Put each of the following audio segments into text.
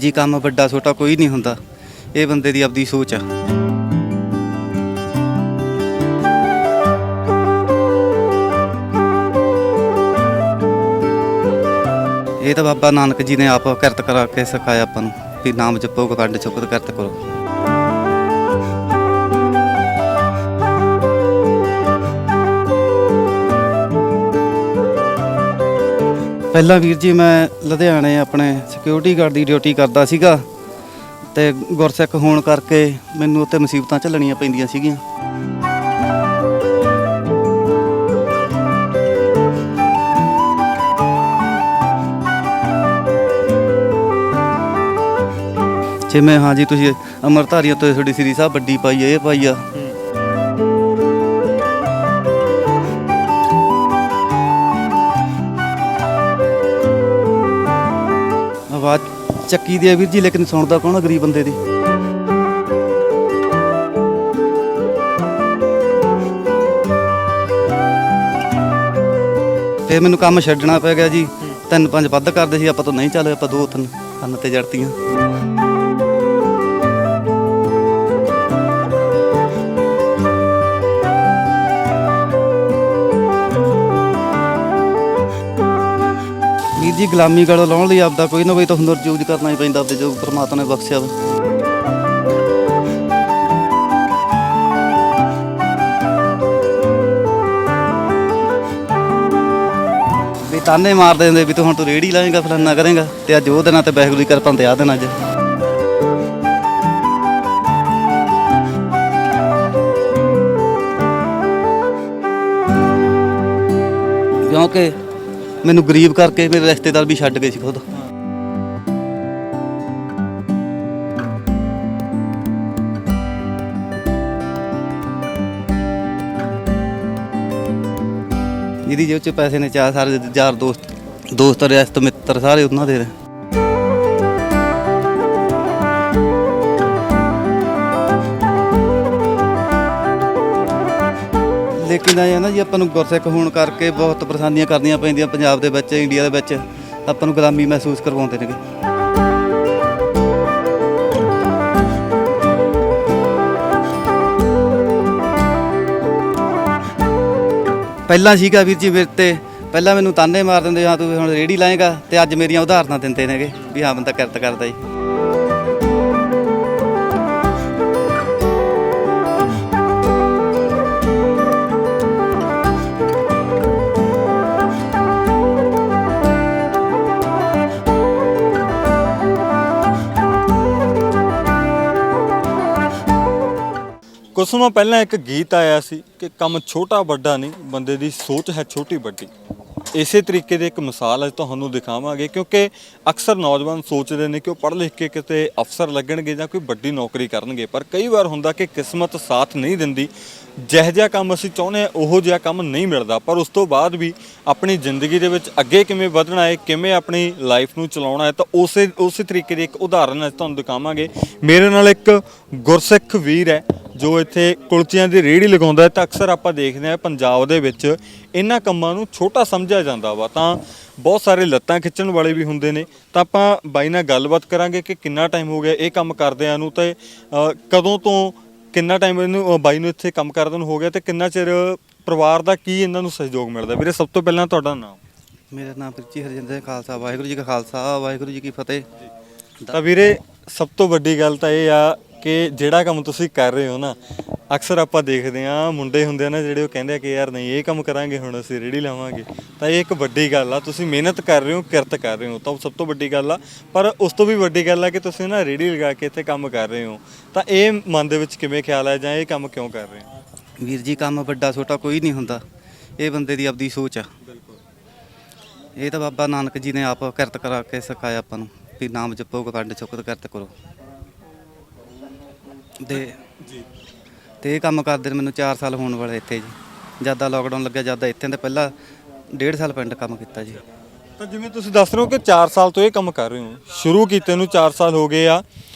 ਜੀ ਕੰਮ ਵੱਡਾ ਛੋਟਾ ਕੋਈ ਨਹੀਂ ਹੁੰਦਾ, ਇਹ ਬੰਦੇ ਦੀ ਆਪਦੀ ਸੋਚ ਆ। ਇਹ ਤਾਂ ਬਾਬਾ ਨਾਨਕ ਜੀ ਨੇ ਆਪ ਕਿਰਤ ਕਰਾ ਕੇ ਸਿਖਾਇਆ ਆਪਾਂ ਨੂੰ ਵੀ ਨਾਮ ਜਪੋ ਵੰਡ ਛਕੋ ਤੇ ਕਿਰਤ ਕਰੋ। ਪਹਿਲਾਂ ਵੀਰ ਜੀ ਮੈਂ ਲੁਧਿਆਣੇ ਆਪਣੇ ਸਿਕਿਉਰਿਟੀ ਗਾਰਡ ਦੀ ਡਿਊਟੀ ਕਰਦਾ ਸੀਗਾ ਤੇ ਗੁਰਸਿੱਖ ਹੋਣ ਕਰਕੇ ਮੈਨੂੰ ਉੱਥੇ ਮੁਸੀਬਤਾਂ ਝੱਲਣੀਆਂ ਪੈਂਦੀਆਂ ਸੀਗੀਆਂ। ਜਿਵੇਂ ਹਾਂ ਜੀ ਤੁਸੀਂ ਅੰਮ੍ਰਿਤਧਾਰੀਆਂ ਤੋਂ ਤੁਹਾਡੀ ਸ੍ਰੀ ਸਾਹਿਬ ਵੱਡੀ ਪਾਈ ਆ, ਇਹ ਪਾਈ ਆ। ਆਵਾਜ਼ ਚੱਕੀ ਦੀ ਆ ਵੀਰ ਜੀ, ਲੇਕਿਨ ਸੁਣਦਾ ਕੌਣ ਆ ਗਰੀਬ ਬੰਦੇ ਦੀ। ਫਿਰ ਮੈਨੂੰ ਕੰਮ ਛੱਡਣਾ ਪੈ ਗਿਆ ਜੀ। 3-5 ਵੱਧ ਕਰਦੇ ਸੀ ਆਪਾਂ ਤੋਂ ਨਹੀਂ ਚੱਲ, ਆਪਾਂ 2-3 ਕੰਨ ਤੇ ਜੜਤੀਆਂ। ਵੀਰ ਜੀ ਗੁਲਾਮੀ ਗਲੋਂ ਲਾਉਣ ਲਈ ਆਪਦਾ ਕੋਈ ਨਾ ਕੋਈ ਤਾਂ ਹੁਨਰ ਯੂਜ਼ ਕਰਨਾ ਹੀ ਪੈਂਦਾ, ਆਪਦੇ ਜੋ ਪਰਮਾਤਮਾ ਨੇ ਬਖਸ਼ਿਆ ਵਾ। ਵੀ ਤਾਨੇ ਮਾਰਦੇ ਹੁੰਦੇ ਵੀ ਤੂੰ ਹੁਣ ਤੂੰ ਰੇਹੜੀ ਲਾਏਂਗਾ ਫਲਾਨਾ ਕਰੇਂਗਾ, ਤੇ ਅੱਜ ਉਹ ਦਿਨਾਂ ਤੇ ਵਾਹਿਗੁਰੂ ਦੀ ਕਿਰਪਾ ਤੇ ਆਹ ਦਿਨ ਅੱਜ। ਕਿਉਂਕਿ ਮੈਨੂੰ ਗਰੀਬ ਕਰਕੇ ਮੇਰੇ ਰਿਸ਼ਤੇਦਾਰ ਵੀ ਛੱਡ ਗਏ ਸੀ ਖੁਦ। ਜਿਹਦੀ ਜੇਬ 'ਚ ਪੈਸੇ ਨੇ ਚਾਹ ਸਾਰੇ ਯਾਰ ਦੋਸਤ ਰਿਸ਼ਤੇ ਮਿੱਤਰ ਸਾਰੇ ਉਹਨਾਂ ਦੇ। ਲੇਕਿਨ ਇਹ ਨਾ ਜੀ ਆਪਾਂ ਨੂੰ ਗੁਰਸਿੱਖ ਹੋਣ ਕਰਕੇ ਬਹੁਤ ਪਰੇਸ਼ਾਨੀਆਂ ਕਰਨੀਆਂ ਪੈਂਦੀਆਂ ਪੰਜਾਬ ਦੇ ਵਿੱਚ, ਇੰਡੀਆ ਦੇ ਵਿੱਚ ਆਪਾਂ ਨੂੰ ਗੁਲਾਮੀ ਮਹਿਸੂਸ ਕਰਵਾਉਂਦੇ ਨੇਗੇ। ਪਹਿਲਾਂ ਸੀਗਾ ਵੀਰ ਜੀ ਮੇਰੇ ਤੇ, ਪਹਿਲਾਂ ਮੈਨੂੰ ਤਾਨੇ ਮਾਰ ਦਿੰਦੇ ਹਾਂ ਤੂੰ ਹੁਣ ਰੇਹੜੀ ਲਾਏਂਗਾ, ਤੇ ਅੱਜ ਮੇਰੀਆਂ ਉਦਾਹਰਨਾਂ ਦਿੰਦੇ ਨੇਗੇ ਵੀ ਹਾਂ ਬੰਦਾ ਕਿਰਤ ਕਰਦਾ ਜੀ। ਕੁਝ ਸਮਾਂ ਪਹਿਲਾਂ ਇੱਕ ਗੀਤ ਆਇਆ ਸੀ ਕਿ ਕੰਮ ਛੋਟਾ ਵੱਡਾ ਨਹੀਂ, ਬੰਦੇ ਦੀ ਸੋਚ ਹੈ ਛੋਟੀ ਵੱਡੀ। ਇਸੇ ਤਰੀਕੇ ਦੀ ਇੱਕ ਮਿਸਾਲ ਅੱਜ ਤੁਹਾਨੂੰ ਦਿਖਾਵਾਂਗੇ, ਕਿਉਂਕਿ ਅਕਸਰ ਨੌਜਵਾਨ ਸੋਚਦੇ ਨੇ ਕਿ ਉਹ ਪੜ੍ਹ ਲਿਖ ਕੇ ਕਿਤੇ ਅਫਸਰ ਲੱਗਣਗੇ ਜਾਂ ਕੋਈ ਵੱਡੀ ਨੌਕਰੀ ਕਰਨਗੇ, ਪਰ ਕਈ ਵਾਰ ਹੁੰਦਾ ਕਿ ਕਿਸਮਤ ਸਾਥ ਨਹੀਂ ਦਿੰਦੀ। ਜਿਹੋ ਜਿਹਾ ਕੰਮ ਅਸੀਂ ਚਾਹੁੰਦੇ ਹਾਂ ਉਹੋ ਜਿਹਾ ਕੰਮ ਨਹੀਂ ਮਿਲਦਾ, ਪਰ ਉਸ ਤੋਂ ਬਾਅਦ ਵੀ ਆਪਣੀ ਜ਼ਿੰਦਗੀ ਦੇ ਵਿੱਚ ਅੱਗੇ ਕਿਵੇਂ ਵਧਣਾ ਹੈ, ਕਿਵੇਂ ਆਪਣੀ ਲਾਈਫ ਨੂੰ ਚਲਾਉਣਾ ਹੈ, ਤਾਂ ਉਸੇ ਤਰੀਕੇ ਦੀ ਇੱਕ ਉਦਾਹਰਨ ਅੱਜ ਤੁਹਾਨੂੰ ਦਿਖਾਵਾਂਗੇ। ਮੇਰੇ ਨਾਲ ਇੱਕ ਗੁਰਸਿੱਖ ਵੀਰ ਹੈ ਜੋ ਇੱਥੇ ਕੁਲਚਿਆਂ ਦੀ ਰੇਹੜੀ ਲਗਾਉਂਦਾ ਹੈ। ਤਾਂ ਅਕਸਰ ਆਪਾਂ ਦੇਖਦੇ ਹਾਂ ਪੰਜਾਬ ਦੇ ਵਿੱਚ ਇਹਨਾਂ ਕੰਮਾਂ ਨੂੰ ਛੋਟਾ ਸਮਝਿਆ ਜਾਂਦਾ ਵਾ, ਤਾਂ ਬਹੁਤ ਸਾਰੇ ਲੱਤਾਂ ਖਿੱਚਣ ਵਾਲੇ ਵੀ ਹੁੰਦੇ ਨੇ। ਤਾਂ ਆਪਾਂ ਬਾਈ ਨਾਲ ਗੱਲਬਾਤ ਕਰਾਂਗੇ ਕਿ ਕਿੰਨਾ ਟਾਈਮ ਹੋ ਗਿਆ ਇਹ ਕੰਮ ਕਰਦਿਆਂ ਨੂੰ, ਤੇ ਕਦੋਂ ਤੋਂ ਕਿੰਨਾ ਟਾਈਮ ਇਹਨੂੰ ਬਾਈ ਨੂੰ ਇੱਥੇ ਕੰਮ ਕਰਦਿਆਂ ਨੂੰ ਹੋ ਗਿਆ, ਤੇ ਕਿੰਨਾ ਚਿਰ ਪਰਿਵਾਰ ਦਾ ਕੀ ਇਹਨਾਂ ਨੂੰ ਸਹਿਯੋਗ ਮਿਲਦਾ। ਵੀਰੇ ਸਭ ਤੋਂ ਪਹਿਲਾਂ ਤੁਹਾਡਾ ਨਾਮ? ਮੇਰਾ ਨਾਮ ਵੀਰ ਜੀ ਹਰਜਿੰਦਰ ਖਾਲਸਾ, ਵਾਹਿਗੁਰੂ ਜੀ ਕਾ ਖਾਲਸਾ ਵਾਹਿਗੁਰੂ ਜੀ ਕੀ ਫਤਿਹ। ਤਾਂ ਵੀਰੇ ਸਭ ਤੋਂ ਵੱਡੀ ਗੱਲ ਤਾਂ ਇਹ ਆ ਕਿ ਜਿਹੜਾ ਕੰਮ ਤੁਸੀਂ ਕਰ ਰਹੇ ਹੋ ਨਾ, ਅਕਸਰ ਆਪਾਂ ਦੇਖਦੇ ਹਾਂ ਮੁੰਡੇ ਹੁੰਦੇ ਆ ਨਾ ਜਿਹੜੇ, ਉਹ ਕਹਿੰਦੇ ਆ ਕਿ ਯਾਰ ਨਹੀਂ ਇਹ ਕੰਮ ਕਰਾਂਗੇ, ਹੁਣ ਅਸੀਂ ਰੇਹੜੀ ਲਾਵਾਂਗੇ। ਤਾਂ ਇਹ ਇੱਕ ਵੱਡੀ ਗੱਲ ਆ, ਤੁਸੀਂ ਮਿਹਨਤ ਕਰ ਰਹੇ ਹੋ, ਕਿਰਤ ਕਰ ਰਹੇ ਹੋ, ਤਾਂ ਉਹ ਸਭ ਤੋਂ ਵੱਡੀ ਗੱਲ ਆ। ਪਰ ਉਸ ਤੋਂ ਵੀ ਵੱਡੀ ਗੱਲ ਆ ਕਿ ਤੁਸੀਂ ਨਾ ਰੇਹੜੀ ਲਗਾ ਕੇ ਇੱਥੇ ਕੰਮ ਕਰ ਰਹੇ ਹੋ, ਤਾਂ ਇਹ ਮਨ ਦੇ ਵਿੱਚ ਕਿਵੇਂ ਖਿਆਲ ਹੈ ਜਾਂ ਇਹ ਕੰਮ ਕਿਉਂ ਕਰ ਰਹੇ ਹੋ? ਵੀਰ ਜੀ ਕੰਮ ਵੱਡਾ ਛੋਟਾ ਕੋਈ ਨਹੀਂ ਹੁੰਦਾ, ਇਹ ਬੰਦੇ ਦੀ ਆਪਦੀ ਸੋਚ ਆ। ਇਹ ਤਾਂ ਬਾਬਾ ਨਾਨਕ ਜੀ ਨੇ ਆਪ ਕਿਰਤ ਕਰਾ ਕੇ ਸਿਖਾਇਆ ਆਪਾਂ ਨੂੰ ਵੀ ਨਾਮ ਜਪੋ ਵੰਡ ਛਕੋ ਤੇ ਕਿਰਤ ਕਰੋ। ਤੇ ਇਹ ਕੰਮ ਕਰਦੇ ਮੈਨੂੰ 4 ਸਾਲ ਹੋਣ ਵਾਲੇ ਇੱਥੇ ਜੀ। ਜਿਆਦਾ ਲੋਕਡਾਊਨ ਲੱਗਿਆ ਜਿਆਦਾ ਇੱਥੇ, ਤੇ ਪਹਿਲਾਂ 1.5 ਸਾਲ ਪਿੰਡ ਕੰਮ ਕੀਤਾ ਜੀ। ਤਾਂ ਜਿਵੇਂ ਤੁਸੀਂ ਦੱਸ ਰਹੇ ਹੋ ਕਿ 4 ਸਾਲ ਤੋਂ ਇਹ ਕੰਮ ਕਰ ਰਹੇ ਹੋ, ਸ਼ੁਰੂ ਕੀਤੇ ਨੂੰ 4 ਸਾਲ ਹੋ ਗਏ ਆ,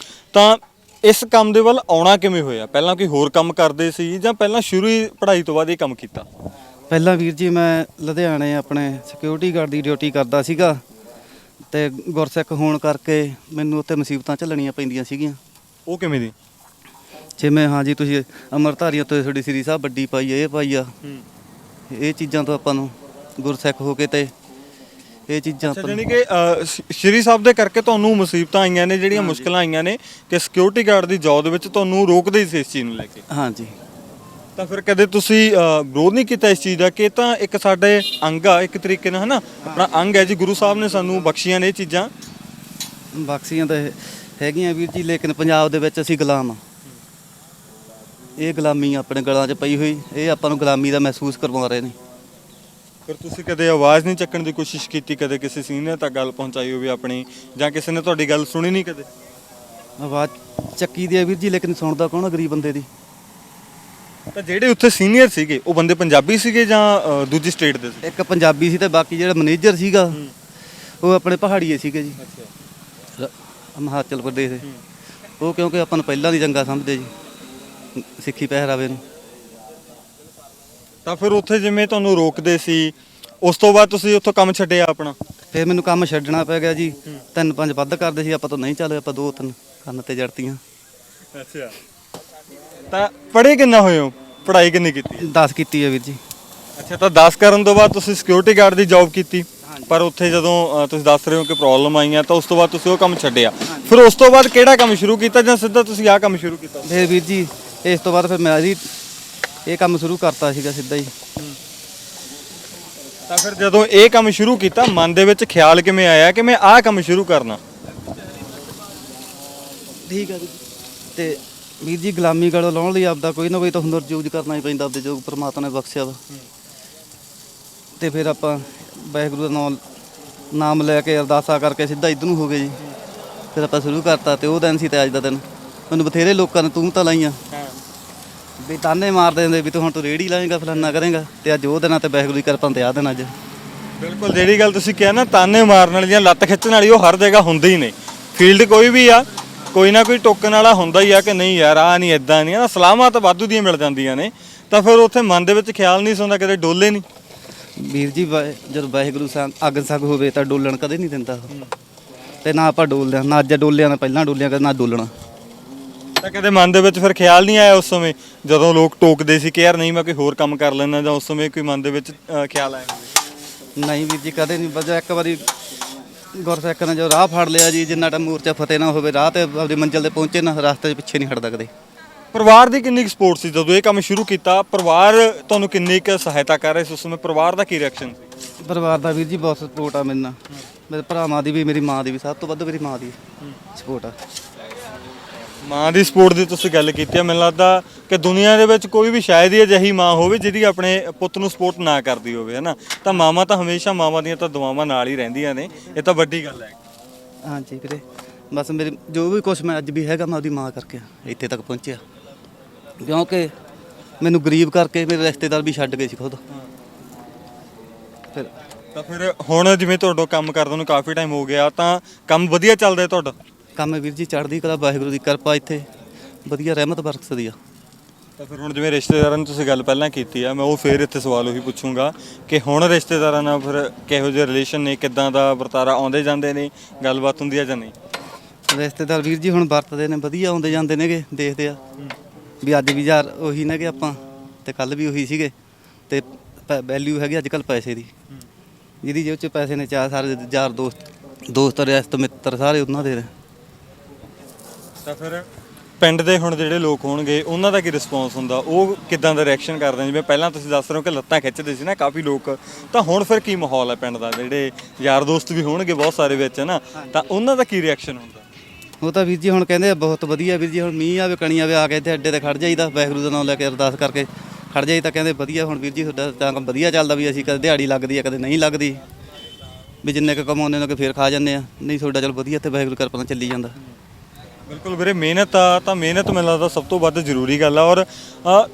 ਤਾਂ ਇਸ ਕੰਮ ਦੇ ਵੱਲ ਆਉਣਾ ਕਿਵੇਂ ਹੋਇਆ? ਪਹਿਲਾਂ ਕੋਈ ਹੋਰ ਕੰਮ ਕਰਦੇ ਸੀ ਜਾਂ ਪਹਿਲਾਂ ਸ਼ੁਰੂ ਹੀ ਪੜ੍ਹਾਈ ਤੋਂ ਬਾਅਦ ਇਹ ਕੰਮ ਕੀਤਾ? ਪਹਿਲਾਂ ਵੀਰ ਜੀ ਮੈਂ ਲੁਧਿਆਣੇ ਆਪਣੇ ਸਿਕਿਉਰਿਟੀ ਗਾਰਡ ਦੀ ਡਿਊਟੀ ਕਰਦਾ ਸੀਗਾ, ਤੇ ਗੁਰਸਿੱਖ ਹੋਣ ਕਰਕੇ ਮੈਨੂੰ ਉੱਥੇ ਮੁਸੀਬਤਾਂ ਝੱਲਣੀਆਂ ਪੈਂਦੀਆਂ ਸੀਗੀਆਂ। ਉਹ ਕਿਵੇਂ ਦੀ? ਜਿਵੇਂ ਹਾਂ ਜੀ ਤੁਸੀਂ ਅੰਮ੍ਰਿਤਧਾਰੀਆਂ ਤੋਂ ਤੁਹਾਡੀ ਸ੍ਰੀ ਸਾਹਿਬ ਵੱਡੀ ਪਾਈ ਆ, ਇਹ ਪਾਈ ਆ, ਇਹ ਚੀਜ਼ਾਂ ਤੋਂ ਆਪਾਂ ਨੂੰ ਗੁਰਸਿੱਖ ਹੋ ਕੇ ਤੇ ਇਹ ਚੀਜ਼ਾਂ ਆਪਾਂ ਜਾਣੀ ਕਿ ਸ਼੍ਰੀ ਸਾਹਿਬ ਦੇ ਕਰਕੇ ਤੁਹਾਨੂੰ ਮੁਸੀਬਤਾਂ ਆਈਆਂ ਨੇ, ਜਿਹੜੀਆਂ ਮੁਸ਼ਕਲਾਂ ਆਈਆਂ ਨੇ ਕਿ ਸਿਕਿਉਰਿਟੀ ਗਾਰਡ ਦੀ ਜੌਬ ਦੇ ਵਿੱਚ ਤੁਹਾਨੂੰ ਰੋਕਦੇ ਸੀ ਇਸ ਚੀਜ਼ ਨੂੰ ਲੈ ਕੇ। ਹਾਂਜੀ। ਤਾਂ ਫਿਰ ਕਦੇ ਤੁਸੀਂ ਵਿਰੋਧ ਨਹੀਂ ਕੀਤਾ ਇਸ ਚੀਜ਼ ਦਾ ਕਿ ਇਹ ਤਾਂ ਇੱਕ ਸਾਡੇ ਅੰਗ ਆ, ਇੱਕ ਤਰੀਕੇ ਨਾਲ, ਹੈ ਨਾ, ਆਪਣਾ ਅੰਗ ਹੈ ਜੀ, ਗੁਰੂ ਸਾਹਿਬ ਨੇ ਸਾਨੂੰ ਬਖਸ਼ੀਆਂ ਨੇ ਇਹ ਚੀਜ਼ਾਂ। ਬਖਸ਼ੀਆਂ ਤਾਂ ਹੈਗੀਆਂ ਵੀਰ ਜੀ, ਲੇਕਿਨ ਪੰਜਾਬ ਦੇ ਵਿੱਚ ਅਸੀਂ ਗੁਲਾਮ ਆ। ਇਹ ਗੁਲਾਮੀ ਆਪਣੇ ਗਲਾਂ 'ਚ ਪਈ ਹੋਈ, ਇਹ ਆਪਾਂ ਨੂੰ ਗੁਲਾਮੀ ਦਾ ਮਹਿਸੂਸ ਕਰਵਾ ਰਹੇ ਨੇ। ਫਿਰ ਤੁਸੀਂ ਕਦੇ ਆਵਾਜ਼ ਨਹੀਂ ਚੱਕਣ ਦੀ ਕੋਸ਼ਿਸ਼ ਕੀਤੀ, ਕਦੇ ਕਿਸੇ ਸੀਨੀਅਰ ਤੱਕ ਗੱਲ ਪਹੁੰਚਾਈ ਹੋਵੇ ਆਪਣੀ, ਜਾਂ ਕਿਸੇ ਨੇ ਤੁਹਾਡੀ ਗੱਲ ਸੁਣੀ ਨਹੀਂ ਕਦੇ? ਆਵਾਜ਼ ਚੱਕੀ ਦੀ ਆ ਵੀਰ ਜੀ, ਲੇਕਿਨ ਸੁਣਦਾ ਕੌਣ ਆ ਗਰੀਬ ਬੰਦੇ ਦੀ। ਤਾਂ ਜਿਹੜੇ ਉੱਥੇ ਸੀਨੀਅਰ ਸੀਗੇ ਉਹ ਬੰਦੇ ਪੰਜਾਬੀ ਸੀਗੇ ਜਾਂ ਦੂਜੀ ਸਟੇਟ ਦੇ ਸੀ? ਇੱਕ ਪੰਜਾਬੀ ਸੀ ਤੇ ਬਾਕੀ ਜਿਹੜਾ ਮੈਨੇਜਰ ਸੀਗਾ ਉਹ ਆਪਣੇ ਪਹਾੜੀਏ ਸੀਗੇ ਜੀ, ਹਿਮਾਚਲ ਪ੍ਰਦੇਸ਼ ਦੇ। ਉਹ ਕਿਉਂਕਿ ਆਪਾਂ ਨੂੰ ਪਹਿਲਾਂ ਦੀ ਚੰਗਾ ਸਮਝਦੇ ਜੀ ਸਿੱਖੀ ਪਹਿਰਾਵੇ ਨੂੰ। ਤਾਂ ਫਿਰ ਉੱਥੇ ਜਿਵੇਂ ਤੁਹਾਨੂੰ ਰੋਕਦੇ ਸੀ, ਉਸ ਤੋਂ ਬਾਅਦ ਤੁਸੀਂ ਉੱਥੋਂ ਕੰਮ ਛੱਡਿਆ ਆਪਣਾ? ਫਿਰ ਮੈਨੂੰ ਕੰਮ ਛੱਡਣਾ ਪੈ ਗਿਆ ਜੀ। 3-5 ਵੱਧ ਕਰਦੇ ਸੀ ਆਪਾਂ ਤੋਂ, ਨਹੀਂ ਚੱਲੇ, ਆਪਾਂ 2-3 ਕੰਨ ਤੇ ਜੜਤੀਆਂ। ਅੱਛਾ। ਤਾਂ ਪੜ੍ਹੇ ਕਿੰਨਾ ਹੋਏ ਹੋ, ਪੜ੍ਹਾਈ ਕਿੰਨੀ ਕੀਤੀ? 10 ਕੀਤੀ ਹੈ ਵੀਰ ਜੀ। ਅੱਛਾ। ਤਾਂ 10 ਕਰਨ ਤੋਂ ਬਾਅਦ ਤੁਸੀਂ ਸਿਕਿਉਰਿਟੀ ਗਾਰਡ ਦੀ ਜੌਬ ਕੀਤੀ, ਪਰ ਉੱਥੇ ਜਦੋਂ ਤੁਸੀਂ ਦੱਸ ਰਹੇ ਹੋ ਕਿ ਪ੍ਰੋਬਲਮ ਆਈਆਂ ਤਾਂ ਉਸ ਤੋਂ ਬਾਅਦ ਤੁਸੀਂ ਉਹ ਕੰਮ ਛੱਡਿਆ। ਫਿਰ ਉਸ ਤੋਂ ਬਾਅਦ ਕਿਹੜਾ ਕੰਮ ਸ਼ੁਰੂ ਕੀਤਾ ਜਾਂ ਸਿੱਧਾ ਤੁਸੀਂ ਆਹ ਕੰਮ ਸ਼ੁਰੂ ਕੀਤਾ? ਫਿਰ ਵੀਰ ਜੀ ਇਸ ਤੋਂ ਬਾਅਦ ਫਿਰ ਮੈਂ ਜੀ ਇਹ ਕੰਮ ਸ਼ੁਰੂ ਕਰਤਾ ਸੀਗਾ ਸਿੱਧਾ ਹੀ। ਤਾਂ ਫਿਰ ਜਦੋਂ ਇਹ ਕੰਮ ਸ਼ੁਰੂ ਕੀਤਾ, ਮਨ ਦੇ ਵਿੱਚ ਖਿਆਲ ਕਿਵੇਂ ਆਇਆ ਕਿ ਮੈਂ ਆਹ ਕੰਮ ਸ਼ੁਰੂ ਕਰਨਾ? ਠੀਕ ਹੈ ਜੀ। ਤੇ ਵੀਰ ਜੀ ਗੁਲਾਮੀ ਗਲੋਂ ਲਾਉਣ ਲਈ ਆਪਦਾ ਕੋਈ ਨਾ ਕੋਈ ਤਾਂ ਹੁਨਰ ਯੂਜ਼ ਕਰਨਾ ਹੀ ਪੈਂਦਾ, ਆਪਦੇ ਜੋ ਪਰਮਾਤਮਾ ਨੇ ਬਖਸ਼ਿਆ ਵਾ। ਤੇ ਫਿਰ ਆਪਾਂ ਵਾਹਿਗੁਰੂ ਦਾ ਨਾਮ ਲੈ ਕੇ ਅਰਦਾਸਾਂ ਕਰਕੇ ਸਿੱਧਾ ਇੱਧਰ ਨੂੰ ਹੋ ਗਏ ਜੀ। ਫਿਰ ਆਪਾਂ ਸ਼ੁਰੂ ਕਰਤਾ ਤੇ ਉਹ ਦਿਨ ਸੀ ਤੇ ਅੱਜ ਦਾ ਦਿਨ। ਮੈਨੂੰ ਬਥੇਰੇ ਲੋਕਾਂ ਨੇ ਤੂੰ ਤਾਂ ਲਾਈਆਂ ਵੀ ਤਾਨੇ ਮਾਰਦੇ ਹੁੰਦੇ ਵੀ ਤੂੰ ਹੁਣ ਤੂੰ ਰੇੜੀ ਲਾਏਗਾ, ਫਲਾਨਾ ਕਰੇਗਾ, ਤੇ ਅੱਜ ਉਹ ਦਿਨਾਂ ਤੇ ਵਾਹਿਗੁਰੂ ਦੀ ਕਿਰਪਾ ਤੇ ਆ ਦਿਨ ਅੱਜ। ਬਿਲਕੁਲ, ਜਿਹੜੀ ਗੱਲ ਤੁਸੀਂ ਕਿਹਾ ਨਾ, ਤਾਨੇ ਮਾਰਨ ਵਾਲੀ ਜਾਂ ਲੱਤ ਖਿੱਚਣ ਵਾਲੀ, ਉਹ ਹਰ ਜਗ੍ਹਾ ਹੁੰਦੀ ਹੀ ਨੇ। ਫੀਲਡ ਕੋਈ ਵੀ ਆ, ਕੋਈ ਨਾ ਕੋਈ ਟੋਕਣ ਵਾਲਾ ਹੁੰਦਾ ਹੀ ਆ ਕਿ ਨਹੀਂ ਯਾਰ ਆਹ ਨਹੀਂ, ਇਦਾਂ ਨਹੀਂ, ਸਲਾਹਾਂ ਤਾਂ ਵਾਧੂ ਦੀਆਂ ਮਿਲ ਜਾਂਦੀਆਂ ਨੇ। ਤਾਂ ਫਿਰ ਉੱਥੇ ਮਨ ਦੇ ਵਿੱਚ ਖਿਆਲ ਨਹੀਂ ਸੌਂਦਾ, ਕਦੇ ਡੋਲੇ ਨਹੀਂ? ਵੀਰ ਜੀ ਜਦੋਂ ਵਾਹਿਗੁਰੂ ਅੱਗ ਸੰਗ ਹੋਵੇ ਤਾਂ ਡੋਲਣ ਕਦੇ ਨਹੀਂ ਦਿੰਦਾ। ਤੇ ਨਾ ਆਪਾਂ ਡੋਲਦੇ ਹਾਂ, ਨਾ ਅੱਜ ਡੋਲਿਆ, ਨਾ ਪਹਿਲਾਂ ਡੋਲਿਆ, ਕਦੇ ਨਾ ਡੋਲਣਾ। ਤਾਂ ਕਦੇ ਮਨ ਦੇ ਵਿੱਚ ਫਿਰ ਖਿਆਲ ਨਹੀਂ ਆਇਆ ਉਸ ਸਮੇਂ ਜਦੋਂ ਲੋਕ ਟੋਕਦੇ ਸੀ ਕਿ ਯਾਰ ਨਹੀਂ ਮੈਂ ਕੋਈ ਹੋਰ ਕੰਮ ਕਰ ਲੈਣਾ, ਜਾਂ ਉਸ ਸਮੇਂ ਕੋਈ ਮਨ ਦੇ ਵਿੱਚ ਖਿਆਲ ਆਇਆ ਹੋਵੇ? ਨਹੀਂ ਵੀਰ ਜੀ, ਕਦੇ ਨਹੀਂ। ਬਸ ਇੱਕ ਵਾਰੀ ਗੁਰਸਿੱਖ ਨੇ ਜੋ ਰਾਹ ਫੜ ਲਿਆ ਜੀ, ਜਿੰਨਾ ਟਾਈਮ ਮੋਰਚਾ ਫਤਿਹ ਨਾ ਹੋਵੇ, ਰਾਹ ਤੇ ਆਪਣੀ ਮੰਜ਼ਿਲ ਤੇ ਪਹੁੰਚੇ ਨਾ, ਰਸਤੇ 'ਚ ਪਿੱਛੇ ਨਹੀਂ ਹਟਦਾ ਕਦੇ। ਪਰਿਵਾਰ ਦੀ ਕਿੰਨੀ ਕੁ ਸਪੋਰਟ ਸੀ ਜਦੋਂ ਇਹ ਕੰਮ ਸ਼ੁਰੂ ਕੀਤਾ? ਪਰਿਵਾਰ ਤੁਹਾਨੂੰ ਕਿੰਨੀ ਕੁ ਸਹਾਇਤਾ ਕਰ ਰਿਹਾ ਸੀ ਉਸ ਸਮੇਂ? ਪਰਿਵਾਰ ਦਾ ਕੀ ਰਿਐਕਸ਼ਨ ਸੀ? ਪਰਿਵਾਰ ਦਾ ਵੀਰ ਜੀ ਬਹੁਤ ਸਪੋਰਟ ਆ ਮੇਰੇ ਨਾਲ, ਮੇਰੇ ਭਰਾਵਾਂ ਦੀ ਵੀ, ਮੇਰੀ ਮਾਂ ਦੀ ਵੀ, ਸਭ ਤੋਂ ਵੱਧ ਮੇਰੀ ਮਾਂ ਦੀ ਸਪੋਰਟ ਆ। ਮਾਂ ਦੀ ਸਪੋਰਟ ਦੀ ਤੁਸੀਂ ਗੱਲ ਕੀਤੀ ਹੈ, ਮੈਨੂੰ ਲੱਗਦਾ ਕਿ ਦੁਨੀਆ ਦੇ ਵਿੱਚ ਕੋਈ ਵੀ ਸ਼ਾਇਦ ਹੀ ਅਜਿਹੀ ਮਾਂ ਹੋਵੇ ਜਿਹਦੀ ਆਪਣੇ ਪੁੱਤ ਨੂੰ ਸਪੋਰਟ ਨਾ ਕਰਦੀ ਹੋਵੇ, ਹੈ ਨਾ। ਤਾਂ ਮਾਵਾਂ ਤਾਂ ਹਮੇਸ਼ਾ, ਮਾਵਾਂ ਦੀਆਂ ਤਾਂ ਦੁਆਵਾਂ ਨਾਲ ਹੀ ਰਹਿੰਦੀਆਂ ਨੇ, ਇਹ ਤਾਂ ਵੱਡੀ ਗੱਲ ਹੈ। ਹਾਂਜੀ ਵੀਰੇ, ਬਸ ਮੇਰੇ ਜੋ ਵੀ ਕੁਛ ਮੈਂ ਅੱਜ ਵੀ ਹੈਗਾ, ਮੈਂ ਉਹਦੀ ਮਾਂ ਕਰਕੇ ਇੱਥੇ ਤੱਕ ਪਹੁੰਚਿਆ। ਕਿਉਂਕਿ ਮੈਨੂੰ ਗਰੀਬ ਕਰਕੇ ਮੇਰੇ ਰਿਸ਼ਤੇਦਾਰ ਵੀ ਛੱਡ ਗਏ ਸੀ ਖੁਦ। ਫਿਰ ਹੁਣ ਜਿਵੇਂ ਤੁਹਾਡਾ ਕੰਮ ਕਰਦੇ ਨੂੰ ਕਾਫੀ ਟਾਈਮ ਹੋ ਗਿਆ, ਤਾਂ ਕੰਮ ਵਧੀਆ ਚੱਲਦਾ ਤੁਹਾਡਾ? ਕੰਮ ਵੀਰ ਜੀ ਚੜ੍ਹਦੀ ਕਲਾ, ਵਾਹਿਗੁਰੂ ਦੀ ਕਿਰਪਾ, ਇੱਥੇ ਵਧੀਆ ਰਹਿਮਤ ਬਰਕਤਦੀ ਆ। ਤਾਂ ਫਿਰ ਹੁਣ ਜਿਵੇਂ ਰਿਸ਼ਤੇਦਾਰਾਂ ਨੂੰ ਤੁਸੀਂ ਗੱਲ ਪਹਿਲਾਂ ਕੀਤੀ ਆ, ਮੈਂ ਉਹ ਫੇਰ ਇੱਥੇ ਸਵਾਲ ਉਹੀ ਪੁੱਛੂੰਗਾ ਕਿ ਹੁਣ ਰਿਸ਼ਤੇਦਾਰਾਂ ਨਾਲ ਫਿਰ ਕਿਹੋ ਜਿਹੇ ਰਿਲੇਸ਼ਨ ਨੇ, ਕਿੱਦਾਂ ਦਾ ਵਰਤਾਰਾ, ਆਉਂਦੇ ਜਾਂਦੇ ਨੇ, ਗੱਲਬਾਤ ਹੁੰਦੀ ਆ ਜਾਂ ਨਹੀਂ? ਰਿਸ਼ਤੇਦਾਰ ਵੀਰ ਜੀ ਹੁਣ ਵਰਤਦੇ ਨੇ, ਵਧੀਆ ਆਉਂਦੇ ਜਾਂਦੇ ਨੇਗੇ, ਦੇਖਦੇ ਆ ਵੀ ਅੱਜ ਵੀ ਯਾਰ ਉਹੀ ਨੇਗੇ ਆਪਾਂ, ਤੇ ਕੱਲ ਵੀ ਉਹੀ ਸੀਗੇ। ਤੇ ਵੈਲਿਊ ਹੈਗੀ ਅੱਜ ਕੱਲ੍ਹ ਪੈਸੇ ਦੀ, ਜਿਹਦੀ ਜੇਬ 'ਚ ਪੈਸੇ ਨੇ, ਚਾਹ ਸਾਰੇ ਯਾਰ ਦੋਸਤ ਰਿਸ਼ਤੇ ਮਿੱਤਰ ਸਾਰੇ ਉਹਨਾਂ ਦੇ ਨੇ। ਤਾਂ ਫਿਰ ਪਿੰਡ ਦੇ ਹੁਣ ਜਿਹੜੇ ਲੋਕ ਹੋਣਗੇ ਉਹਨਾਂ ਦਾ ਕੀ ਰਿਸਪੌਂਸ ਹੁੰਦਾ, ਉਹ ਕਿੱਦਾਂ ਦਾ ਰਿਐਕਸ਼ਨ ਕਰਦੇ ਨੇ? ਜਿਵੇਂ ਪਹਿਲਾਂ ਤੁਸੀਂ ਦੱਸ ਰਹੇ ਹੋ ਕਿ ਲੱਤਾਂ ਖਿੱਚਦੇ ਸੀ ਨਾ ਕਾਫੀ ਲੋਕ, ਤਾਂ ਹੁਣ ਫਿਰ ਕੀ ਮਾਹੌਲ ਹੈ ਪਿੰਡ ਦਾ? ਜਿਹੜੇ ਯਾਰ ਦੋਸਤ ਵੀ ਹੋਣਗੇ ਬਹੁਤ ਸਾਰੇ ਵਿੱਚ, ਨਾ, ਤਾਂ ਉਹਨਾਂ ਦਾ ਕੀ ਰਿਐਕਸ਼ਨ ਹੁੰਦਾ? ਉਹ ਤਾਂ ਵੀਰ ਜੀ ਹੁਣ ਕਹਿੰਦੇ ਬਹੁਤ ਵਧੀਆ ਵੀਰ ਜੀ, ਹੁਣ ਮੀਂਹ ਆਵੇ, ਕਣੀ ਆਵੇ, ਆ ਕੇ ਇੱਥੇ ਅੱਡੇ ਤੇ ਖੜ ਜਾਈਦਾ, ਵਾਹਿਗੁਰੂ ਦਾ ਨਾਮ ਲੈ ਕੇ ਅਰਦਾਸ ਕਰਕੇ ਖੜ ਜਾਈ, ਤਾਂ ਕਹਿੰਦੇ ਵਧੀਆ ਹੁਣ ਵੀਰ ਜੀ ਤੁਹਾਡਾ ਤਾਂ ਕੰਮ ਵਧੀਆ ਚੱਲਦਾ, ਵੀ ਅਸੀਂ ਕਦੇ ਦਿਹਾੜੀ ਲੱਗਦੀ ਆ, ਕਦੇ ਨਹੀਂ ਲੱਗਦੀ, ਵੀ ਜਿੰਨੇ ਕੁ ਕਮਾਉਂਦੇ ਨੇ ਫੇਰ ਖਾ ਜਾਂਦੇ ਆ, ਨਹੀਂ ਤੁਹਾਡਾ ਚਲ ਵਧੀਆ, ਤੇ ਵਾਹਿਗੁਰੂ ਕਿਰਪਾ ਨਾਲ ਚੱਲੀ ਜਾਂਦਾ। ਬਿਲਕੁਲ ਵੀਰੇ, ਮਿਹਨਤ ਆ ਤਾਂ ਮਿਹਨਤ ਮੈਨੂੰ ਲੱਗਦਾ ਸਭ ਤੋਂ ਵੱਧ ਜ਼ਰੂਰੀ ਗੱਲ ਆ। ਔਰ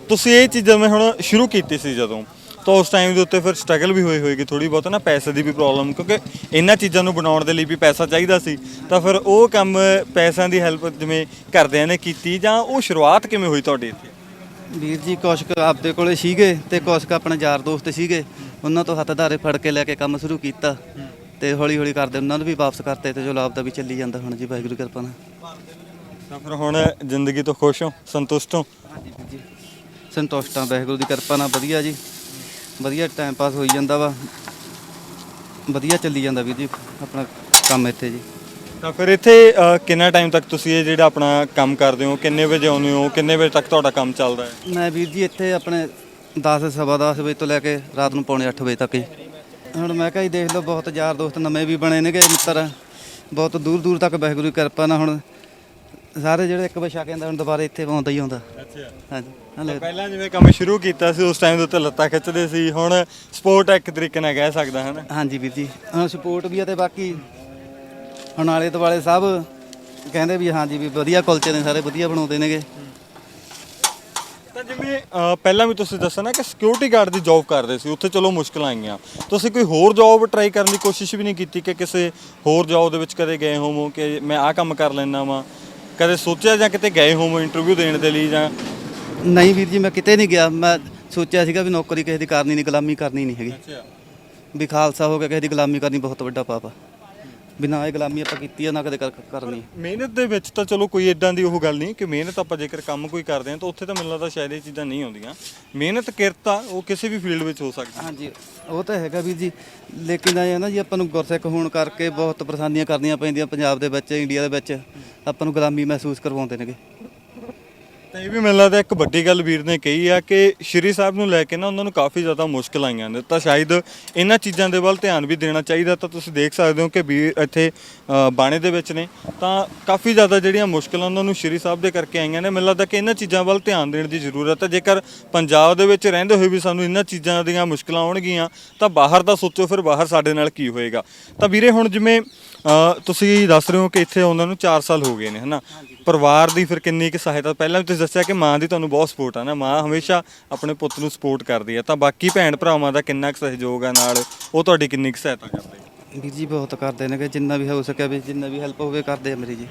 ਤੁਸੀਂ ਇਹ ਚੀਜ਼ਾਂ ਮੈਂ ਹੁਣ ਸ਼ੁਰੂ ਕੀਤੀ ਸੀ ਜਦੋਂ, ਤਾਂ ਉਸ ਟਾਈਮ ਦੇ ਉੱਤੇ ਫਿਰ ਸਟਰਗਲ ਵੀ ਹੋਏਗੀ ਥੋੜੀ ਬਹੁਤ ਨਾ, ਪੈਸੇ ਦੀ ਵੀ ਪ੍ਰੋਬਲਮ, ਕਿਉਂਕਿ ਇਹਨਾਂ ਚੀਜ਼ਾਂ ਨੂੰ ਬਣਾਉਣ ਦੇ ਲਈ ਵੀ ਪੈਸਾ ਚਾਹੀਦਾ ਸੀ। ਤਾਂ ਫਿਰ ਉਹ ਕੰਮ ਪੈਸਿਆਂ ਦੀ ਹੈਲਪ ਜਿਵੇਂ ਘਰਦਿਆਂ ਨੇ ਕੀਤੀ, ਜਾਂ ਉਹ ਸ਼ੁਰੂਆਤ ਕਿਵੇਂ ਹੋਈ ਤੁਹਾਡੀ ਇੱਥੇ? ਵੀਰ ਜੀ ਕੁਛ ਕੁ ਆਪਦੇ ਕੋਲੇ ਸੀਗੇ ਤੇ ਕੁਛ ਕੁ ਆਪਣੇ ਯਾਰ ਦੋਸਤ ਸੀਗੇ, ਉਹਨਾਂ ਤੋਂ ਹੱਥ ਧਾਰੇ ਫੜ ਕੇ ਲੈ ਕੇ ਕੰਮ ਸ਼ੁਰੂ ਕੀਤਾ। ਤੇ ਹੌਲੀ ਹੌਲੀ ਕਰਦੇ ਉਹਨਾਂ ਨੂੰ ਵੀ ਵਾਪਸ ਕਰਤੇ ਤੇ ਚਲੋ ਆਪਦਾ ਵੀ ਚੱਲੀ ਜਾਂਦਾ ਹੁਣ ਜੀ ਵਾਹਿਗੁਰੂ ਦੀ ਕਿਰਪਾ ਨਾਲ। ਤਾਂ ਫਿਰ ਹੁਣ ਜ਼ਿੰਦਗੀ ਤੋਂ ਖੁਸ਼ ਹੋ, ਸੰਤੁਸ਼ਟ ਹੋ? ਹਾਂਜੀ ਵੀਰ ਜੀ ਸੰਤੁਸ਼ਟ ਹਾਂ ਵਾਹਿਗੁਰੂ ਦੀ ਕਿਰਪਾ ਨਾਲ, ਵਧੀਆ ਜੀ, ਵਧੀਆ ਟਾਈਮ ਪਾਸ ਹੋਈ ਜਾਂਦਾ ਵਾ, ਵਧੀਆ ਚੱਲੀ ਜਾਂਦਾ ਵੀਰ ਜੀ ਆਪਣਾ ਕੰਮ ਇੱਥੇ ਜੀ। ਤਾਂ ਫਿਰ ਇੱਥੇ ਕਿੰਨਾ ਟਾਈਮ ਤੱਕ ਤੁਸੀਂ ਇਹ ਜਿਹੜਾ ਆਪਣਾ ਕੰਮ ਕਰਦੇ ਹੋ, ਕਿੰਨੇ ਵਜੇ ਆਉਂਦੇ ਹੋ, ਕਿੰਨੇ ਵਜੇ ਤੱਕ ਤੁਹਾਡਾ ਕੰਮ ਚੱਲਦਾ ਹੈ? ਮੈਂ ਵੀਰ ਜੀ ਇੱਥੇ ਆਪਣੇ 10 ਸਵਾ 10 ਵਜੇ ਤੋਂ ਲੈ ਕੇ ਰਾਤ ਨੂੰ ਪੌਣੇ 8 ਵਜੇ ਤੱਕ ਹੀ। ਹੁਣ ਮੈਂ ਕਿਹਾ ਜੀ ਦੇਖ ਲਓ ਬਹੁਤ ਯਾਰ ਦੋਸਤ ਨਵੇਂ ਵੀ ਬਣੇ ਨੇਗੇ ਮਿੱਤਰ, ਬਹੁਤ ਦੂਰ ਦੂਰ ਤੱਕ ਵਾਹਿਗੁਰੂ ਦੀ ਕਿਰਪਾ ਨਾਲ ਹੁਣ ਸਾਰੇ ਜਿਹੜੇ ਇੱਕ ਵਜੇ ਕਹਿੰਦਾ ਹੁਣ ਦੁਬਾਰਾ ਇੱਥੇ ਆਉਂਦਾ ਹੀ ਆਉਂਦਾ। ਅੱਛਾ। ਹਾਂਜੀ ਹਲੇ ਪਹਿਲਾਂ ਜਿਵੇਂ ਕੰਮ ਸ਼ੁਰੂ ਕੀਤਾ ਸੀ ਉਸ ਟਾਈਮ ਦੇ ਉੱਤੇ ਲੱਤਾਂ ਖਿੱਚਦੇ ਸੀ, ਹੁਣ ਸਪੋਰਟ ਇੱਕ ਤਰੀਕੇ ਨਾਲ ਕਹਿ ਸਕਦਾ ਹੈ ਨਾ? ਹਾਂਜੀ ਵੀਰ ਜੀ ਹੁਣ ਸਪੋਰਟ ਵੀ ਆ ਤੇ ਬਾਕੀ ਹੁਣ ਆਲੇ ਦੁਆਲੇ ਸਭ ਕਹਿੰਦੇ ਵੀ ਹਾਂਜੀ ਵੀ ਵਧੀਆ ਕੁਲਚੇ ਨੇ, ਸਾਰੇ ਵਧੀਆ ਬਣਾਉਂਦੇ ਨੇਗੇ। ਤਾਂ ਜਿਵੇਂ ਪਹਿਲਾਂ ਵੀ ਤੁਸੀਂ ਦੱਸਿਆ ਨਾ ਕਿ ਸਿਕਿਉਰਿਟੀ ਗਾਰਡ ਦੀ ਜੌਬ ਕਰਦੇ ਸੀ, ਉੱਥੇ ਚਲੋ ਮੁਸ਼ਕਲਾਂ ਆਈਆਂ, ਤੁਸੀਂ ਕੋਈ ਹੋਰ ਜੌਬ ਟਰਾਈ ਕਰਨ ਦੀ ਕੋਸ਼ਿਸ਼ ਵੀ ਨਹੀਂ ਕੀਤੀ ਕਿ ਕਿਸੇ ਹੋਰ ਜੌਬ ਦੇ ਵਿੱਚ ਕਦੇ ਗਏ ਹੋਵੋ ਕਿ ਮੈਂ ਆਹ ਕੰਮ ਕਰ ਲੈਣਾ ਵਾਂ, ਕਦੇ ਸੋਚਿਆ ਜਾਂ ਕਿਤੇ ਗਏ ਹੋਵੋ ਇੰਟਰਵਿਊ ਦੇਣ ਦੇ ਲਈ ਜਾਂ? ਨਹੀਂ ਵੀਰ ਜੀ ਮੈਂ ਕਿਤੇ ਨਹੀਂ ਗਿਆ, ਮੈਂ ਸੋਚਿਆ ਸੀਗਾ ਵੀ ਨੌਕਰੀ ਕਿਸੇ ਦੀ ਕਰਨੀ ਨਹੀਂ, ਗੁਲਾਮੀ ਕਰਨੀ ਨਹੀਂ ਹੈਗੀ, ਅੱਛਾ। ਵੀ ਖਾਲਸਾ ਹੋ ਕੇ ਕਿਸੇ ਦੀ ਗੁਲਾਮੀ ਕਰਨੀ ਬਹੁਤ ਵੱਡਾ ਪਾਪ ਆ, ਵੀ ਨਾ ਇਹ ਗੁਲਾਮੀ ਆਪਾਂ ਕੀਤੀ ਆ ਨਾ ਕਦੇ ਕਰਨੀ। ਮਿਹਨਤ ਦੇ ਵਿੱਚ ਤਾਂ ਚਲੋ ਕੋਈ ਇਦਾਂ ਦੀ ਉਹ ਗੱਲ ਨਹੀਂ ਕਿ ਮਿਹਨਤ ਆਪਾਂ ਜੇਕਰ ਕੰਮ ਕੋਈ ਕਰਦੇ ਹਾਂ ਤਾਂ ਉੱਥੇ ਤਾਂ ਮੈਨੂੰ ਲੱਗਦਾ ਸ਼ਾਇਦ ਇਹ ਚੀਜ਼ਾਂ ਨਹੀਂ ਆਉਂਦੀਆਂ। ਮਿਹਨਤ ਕਿਰਤ ਆ ਉਹ ਕਿਸੇ ਵੀ ਫੀਲਡ ਵਿੱਚ ਹੋ ਸਕਦੀ। ਹਾਂਜੀ ਉਹ ਤਾਂ ਹੈਗਾ ਵੀਰ ਜੀ, ਲੇਕਿਨ ਇਹ ਨਾ ਜੀ ਆਪਾਂ ਨੂੰ ਗੁਰਸਿੱਖ ਹੋਣ ਕਰਕੇ ਬਹੁਤ ਪਰੇਸ਼ਾਨੀਆਂ ਕਰਨੀਆਂ ਪੈਂਦੀਆਂ ਪੰਜਾਬ ਦੇ ਵਿੱਚ, ਇੰਡੀਆ ਦੇ ਵਿੱਚ ਆਪਾਂ ਨੂੰ ਗੁਲਾਮੀ ਮਹਿਸੂਸ ਕਰਵਾਉਂਦੇ ਨੇਗੇ। ਤਾਂ ਇਹ ਵੀ ਮੈਨੂੰ ਲੱਗਦਾ ਇੱਕ ਵੱਡੀ ਗੱਲ ਵੀਰ ਨੇ ਕਹੀ ਆ ਕਿ ਸ਼੍ਰੀ ਸਾਹਿਬ ਨੂੰ ਲੈ ਕੇ ਨਾ ਉਹਨਾਂ ਨੂੰ ਕਾਫੀ ਜ਼ਿਆਦਾ ਮੁਸ਼ਕਲ ਆਈਆਂ ਨੇ, ਤਾਂ ਸ਼ਾਇਦ ਇਹਨਾਂ ਚੀਜ਼ਾਂ ਦੇ ਵੱਲ ਧਿਆਨ ਵੀ ਦੇਣਾ ਚਾਹੀਦਾ। ਤਾਂ ਤੁਸੀਂ ਦੇਖ ਸਕਦੇ ਹੋ ਕਿ ਵੀਰ ਇੱਥੇ ਬਾਣੇ ਦੇ ਵਿੱਚ ਨੇ ਤਾਂ ਕਾਫੀ ਜ਼ਿਆਦਾ ਜਿਹੜੀਆਂ ਮੁਸ਼ਕਲਾਂ ਉਹਨਾਂ ਨੂੰ ਸ਼੍ਰੀ ਸਾਹਿਬ ਦੇ ਕਰਕੇ ਆਈਆਂ ਨੇ। ਮੈਨੂੰ ਲੱਗਦਾ ਕਿ ਇਹਨਾਂ ਚੀਜ਼ਾਂ ਵੱਲ ਧਿਆਨ ਦੇਣ ਦੀ ਜ਼ਰੂਰਤ ਹੈ। ਜੇਕਰ ਪੰਜਾਬ ਦੇ ਵਿੱਚ ਰਹਿੰਦੇ ਹੋਏ ਵੀ ਸਾਨੂੰ ਇਹਨਾਂ ਚੀਜ਼ਾਂ ਦੀਆਂ ਮੁਸ਼ਕਲਾਂ ਆਉਣਗੀਆਂ ਤਾਂ ਬਾਹਰ ਦਾ ਸੋਚੋ ਫਿਰ ਬਾਹਰ ਸਾਡੇ ਨਾਲ ਕੀ ਹੋਏਗਾ। ਤਾਂ ਵੀਰੇ ਹੁਣ ਜਿਵੇਂ ਤੁਸੀਂ ਦੱਸ ਰਹੇ ਹੋ ਕਿ ਇੱਥੇ ਉਹਨਾਂ ਨੂੰ 4 ਸਾਲ ਹੋ ਗਏ ਨੇ, ਹੈ ਨਾ? ਪਰਿਵਾਰ ਦੀ ਫਿਰ ਕਿੰਨੀ ਕੁ ਸਹਾਇਤਾ? ਪਹਿਲਾਂ ਵੀ ਤੁਸੀਂ ਦੱਸਿਆ ਕਿ ਮਾਂ ਦੀ ਤੁਹਾਨੂੰ ਬਹੁਤ ਸਪੋਰਟ ਆ ਨਾ, ਮਾਂ ਹਮੇਸ਼ਾ ਆਪਣੇ ਪੁੱਤ ਨੂੰ ਸਪੋਰਟ ਕਰਦੀ ਆ, ਤਾਂ ਬਾਕੀ ਭੈਣ ਭਰਾਵਾਂ ਦਾ ਕਿੰਨਾ ਕੁ ਸਹਿਯੋਗ ਆ ਨਾਲ, ਉਹ ਤੁਹਾਡੀ ਕਿੰਨੀ ਕੁ ਸਹਾਇਤਾ ਕਰਦੇ? ਵੀਰ ਜੀ ਬਹੁਤ ਕਰਦੇ ਨੇ ਕਿ ਜਿੰਨਾ ਵੀ ਹੋ ਸਕਿਆ ਵੀ ਜਿੰਨਾ ਵੀ ਹੈਲਪ ਹੋਵੇ ਕਰਦੇ ਆ ਮੇਰੀ ਜੀ।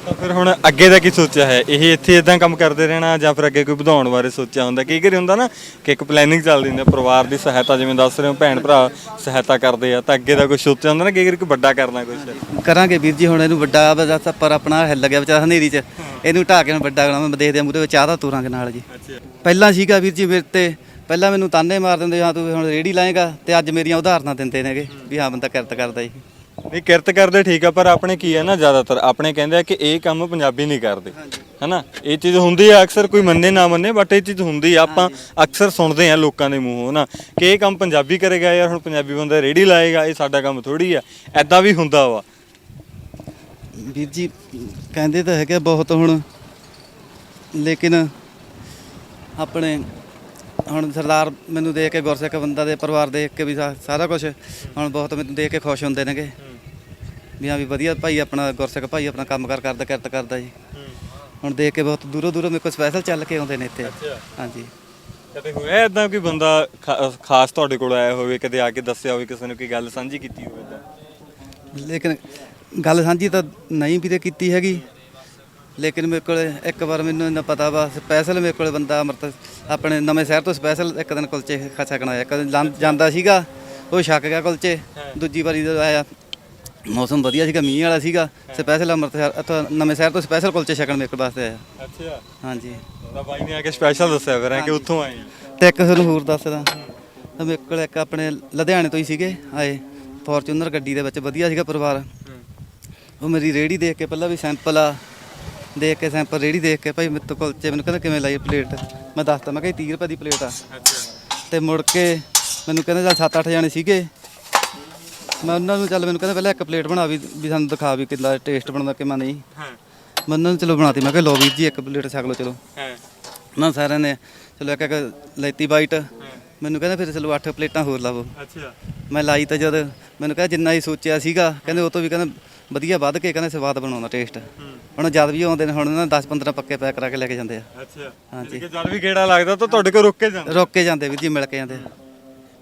ਤਾਂ ਫਿਰ ਹੁਣ ਅੱਗੇ ਦਾ ਕੀ ਸੋਚਿਆ ਹੈ? ਇਹ ਇੱਥੇ ਇਦਾਂ ਕੰਮ ਕਰਦੇ ਰਹਿਣਾ ਜਾਂ ਫਿਰ ਅੱਗੇ ਕੋਈ ਵਧਾਉਣ ਬਾਰੇ ਸੋਚਿਆ ਹੁੰਦਾ? ਕਈ ਵਾਰੀ ਹੁੰਦਾ ਨਾ ਕਿ ਇੱਕ ਪਲੈਨਿੰਗ ਚੱਲਦੀ ਹੁੰਦੀ, ਪਰਿਵਾਰ ਦੀ ਸਹਾਇਤਾ ਜਿਵੇਂ ਦੱਸ ਰਹੇ ਹੋ ਭੈਣ ਭਰਾ ਸਹਾਇਤਾ ਕਰਦੇ ਆ, ਤਾਂ ਅੱਗੇ ਦਾ ਕੁਝ ਸੋਚਿਆ ਹੁੰਦਾ ਨਾ ਕਈ ਵਾਰੀ ਕੋਈ ਵੱਡਾ ਕਰਨਾ ਕੁਝ? ਕਰਾਂਗੇ ਵੀਰ ਜੀ, ਹੁਣ ਇਹਨੂੰ ਵੱਡਾ ਬਸ ਪਰ ਆਪਣਾ ਹਿੱਲ ਗਿਆ ਵਿਚਾਰਾ ਹਨੇਰੀ 'ਚ, ਇਹਨੂੰ ਢਾਹ ਕੇ ਹੁਣ ਵੱਡਾ ਕਰਾਂ। ਮੈਂ ਦੇਖਦੇ ਆ ਮੂਹਰੇ ਚਾਹ ਦਾ ਤੁਰਾਂਗੇ ਨਾਲ ਜੀ। ਪਹਿਲਾਂ ਸੀਗਾ ਵੀਰ ਜੀ ਮੇਰੇ ਤੇ, ਪਹਿਲਾਂ ਮੈਨੂੰ ਤਾਨੇ ਮਾਰ ਦਿੰਦੇ ਹਾਂ ਤੂੰ ਹੁਣ ਰੇੜੀ ਲਾਏਗਾ, ਤੇ ਅੱਜ ਮੇਰੀਆਂ ਉਦਾਹਰਨਾਂ ਦਿੰਦੇ ਨੇਗੇ ਵੀ ਹਾਂ ਬੰਦਾ ਕਿਰਤ ਕਰਦਾ ਜੀ। ਨਹੀਂ ਕਿਰਤ ਕਰਦੇ ਠੀਕ ਆ, ਪਰ ਆਪਣੇ ਕੀ ਹੈ ਨਾ ਜ਼ਿਆਦਾਤਰ ਆਪਣੇ ਕਹਿੰਦੇ ਆ ਕਿ ਇਹ ਕੰਮ ਪੰਜਾਬੀ ਨਹੀਂ ਕਰਦੇ, ਹਨਾ? ਇਹ ਚੀਜ਼ ਹੁੰਦੀ ਆ ਅਕਸਰ, ਕੋਈ ਮੰਨੇ ਨਾ ਮੰਨੇ ਬਟ ਇਹ ਚੀਜ਼ ਹੁੰਦੀ ਆ। ਆਪਾਂ ਅਕਸਰ ਸੁਣਦੇ ਆ ਲੋਕਾਂ ਦੇ ਮੂੰਹੋਂ ਨਾ ਕਿ ਇਹ ਕੰਮ ਪੰਜਾਬੀ ਕਰੇਗਾ ਯਾਰ, ਹੁਣ ਪੰਜਾਬੀ ਬੰਦਾ ਰੇੜੀ ਲਾਏਗਾ, ਇਹ ਸਾਡਾ ਕੰਮ ਥੋੜੀ ਆ। ਐਦਾਂ ਵੀ ਹੁੰਦਾ ਵਾ ਵੀਰ ਜੀ, ਕਹਿੰਦੇ ਤਾਂ ਹੈਗੇ ਬਹੁਤ ਹੁਣ, ਲੇਕਿਨ ਆਪਣੇ ਹੁਣ ਸਰਦਾਰ ਮੈਨੂੰ ਦੇਖ ਕੇ, ਗੁਰਸਿੱਖ ਬੰਦਾ ਦੇ ਪਰਿਵਾਰ ਦੇਖ ਕੇ ਵੀ ਸਾਰਾ ਕੁਝ ਹੁਣ ਬਹੁਤ ਮੈਨੂੰ ਦੇਖ ਕੇ ਖੁਸ਼ ਹੁੰਦੇ ਨੇਗੇ ਵੀ ਹਾਂ ਵੀ ਵਧੀਆ ਭਾਈ ਆਪਣਾ ਗੁਰਸਿੱਖ ਭਾਈ ਆਪਣਾ ਕੰਮ ਕਰਦਾ ਕਿਰਤ ਕਰਦਾ ਜੀ। ਹੁਣ ਦੇਖ ਕੇ ਬਹੁਤ ਦੂਰੋਂ ਦੂਰੋਂ ਮੇਰੇ ਕੋਲ ਸਪੈਸ਼ਲ ਚੱਲ ਕੇ ਆਉਂਦੇ ਨੇ ਇੱਥੇ। ਹਾਂਜੀ ਕਦੇ ਹੋਇਆ ਇਦਾਂ ਕੋਈ ਬੰਦਾ ਖਾਸ ਤੁਹਾਡੇ ਕੋਲ ਆਇਆ ਹੋਵੇ, ਕਦੇ ਆ ਕੇ ਦੱਸਿਆ ਹੋਵੇ, ਕਿਸੇ ਨੇ ਕੋਈ ਗੱਲ ਸਾਂਝੀ ਕੀਤੀ ਹੋਵੇ ਤਾਂ? ਲੇਕਿਨ ਗੱਲ ਸਾਂਝੀ ਤਾਂ ਨਹੀਂ ਵੀਰੇ ਕੀਤੀ ਹੈਗੀ, ਲੇਕਿਨ ਮੇਰੇ ਕੋਲ ਇੱਕ ਵਾਰ ਮੈਨੂੰ ਇੰਨਾ ਪਤਾ ਵਾ ਸਪੈਸ਼ਲ ਮੇਰੇ ਕੋਲ ਬੰਦਾ ਅੰਮ੍ਰਿਤ ਆਪਣੇ ਨਵੇਂ ਸ਼ਹਿਰ ਤੋਂ ਸਪੈਸ਼ਲ ਇੱਕ ਦਿਨ ਕੁਲਚੇ ਛਕਣ ਆਇਆ। ਕਦੇ ਜਾਂਦਾ ਸੀਗਾ ਉਹ ਛਕ ਗਿਆ ਕੁਲਚੇ, ਦੂਜੀ ਵਾਰੀ ਜਦੋਂ ਆਇਆ ਮੌਸਮ ਵਧੀਆ ਸੀਗਾ, ਮੀਂਹ ਵਾਲਾ ਸੀਗਾ, ਸਪੈਸ਼ਲ ਅੰਮ੍ਰਿਤਸਰ ਇੱਥੋਂ ਨਵੇਂ ਸ਼ਹਿਰ ਤੋਂ ਸਪੈਸ਼ਲ ਕੁਲਚੇ ਛਕਣ ਮੇਰੇ ਕੋਲ ਵਾਸਤੇ ਆਇਆ। ਅੱਛਾ ਹਾਂਜੀ ਤਾਂ ਬਾਈ ਨੇ ਆ ਕੇ ਸਪੈਸ਼ਲ ਦੱਸਿਆ ਫਿਰ ਕਿ ਉੱਥੋਂ ਆਏ ਆ। ਤੇ ਇੱਕ ਤੁਹਾਨੂੰ ਹੋਰ ਦੱਸਦਾ, ਤਾਂ ਮੇਰੇ ਕੋਲ ਇੱਕ ਆਪਣੇ ਲੁਧਿਆਣੇ ਤੋਂ ਹੀ ਸੀਗੇ ਆਏ, ਫੋਰਚੂਨਰ ਗੱਡੀ ਦੇ ਵਿੱਚ, ਵਧੀਆ ਸੀਗਾ ਪਰਿਵਾਰ। ਉਹ ਮੇਰੀ ਰੇਹੜੀ ਦੇਖ ਕੇ ਪਹਿਲਾਂ ਵੀ ਸੈਂਪਲ ਆ ਦੇਖ ਕੇ, ਸੈਂਪਲ ਰੇਹੜੀ ਦੇਖ ਕੇ ਭਾਈ ਮੇਰੇ ਤੋਂ ਕੁਲਚੇ, ਮੈਨੂੰ ਕਹਿੰਦਾ ਕਿਵੇਂ ਲਾਈ ਪਲੇਟ? ਮੈਂ ਦੱਸਤਾ ਮੈਂ ਕਿਹਾ 30 ਰੁਪਏ ਦੀ ਪਲੇਟ ਆ। ਤੇ ਮੁੜ ਕੇ ਮੈਨੂੰ ਕਹਿੰਦੇ ਚੱਲ 7-8 ਜਾਣੇ ਸੀਗੇ, ਮੈਂ ਉਹਨਾਂ ਨੂੰ ਚੱਲ ਮੈਨੂੰ ਕਹਿੰਦਾ ਪਹਿਲਾਂ ਇੱਕ ਪਲੇਟ ਬਣਾ ਵੀ ਸਾਨੂੰ ਦਿਖਾ ਵੀ ਕਿੱਦਾਂ ਟੇਸਟ ਬਣਦਾ ਕਿਵੇਂ ਨਹੀਂ। ਮੈਂ ਉਹਨਾਂ ਨੂੰ ਚਲੋ ਬਣਾਤੀ, ਮੈਂ ਕਿਹਾ ਲਓ ਵੀਰ ਜੀ ਇੱਕ ਪਲੇਟ ਛਕ ਲਓ ਚਲੋ। ਨਾ ਸਾਰਿਆਂ ਨੇ ਚਲੋ ਇੱਕ ਇੱਕ ਲੈਤੀ ਬਾਈਟ, ਮੈਨੂੰ ਕਹਿੰਦਾ ਫਿਰ ਚਲੋ 8 ਪਲੇਟਾਂ ਹੋਰ ਲਾਵੋ। ਮੈਂ ਲਾਈ ਤਾਂ ਜਦ ਮੈਨੂੰ ਕਹਿੰਦਾ ਜਿੰਨਾ ਹੀ ਸੋਚਿਆ ਸੀਗਾ, ਕਹਿੰਦੇ ਉਹ ਤੋਂ ਵੀ ਕਹਿੰਦਾ ਵਧੀਆ ਵੱਧ ਕੇ, ਕਹਿੰਦੇ ਸਵਾਦ ਬਣਾਉਂਦਾ ਟੇਸਟ। ਹੁਣ ਜਦ ਵੀ ਆਉਂਦੇ ਨੇ ਹੁਣ ਨਾ 10-15 ਪੱਕੇ ਪੈਕ ਕਰਾ ਕੇ ਲੈ ਕੇ ਜਾਂਦੇ ਆ। ਅੱਛਾ ਹਾਂਜੀ ਜਦ ਵੀ ਗੇੜਾ ਲੱਗਦਾ ਤਾਂ ਤੁਹਾਡੇ ਕੋਲ ਰੁਕ ਕੇ ਜਾਂਦੇ? ਰੁਕ ਕੇ ਜਾਂਦੇ ਵੀਰ ਜੀ, ਮਿਲ ਕੇ ਜਾਂਦੇ।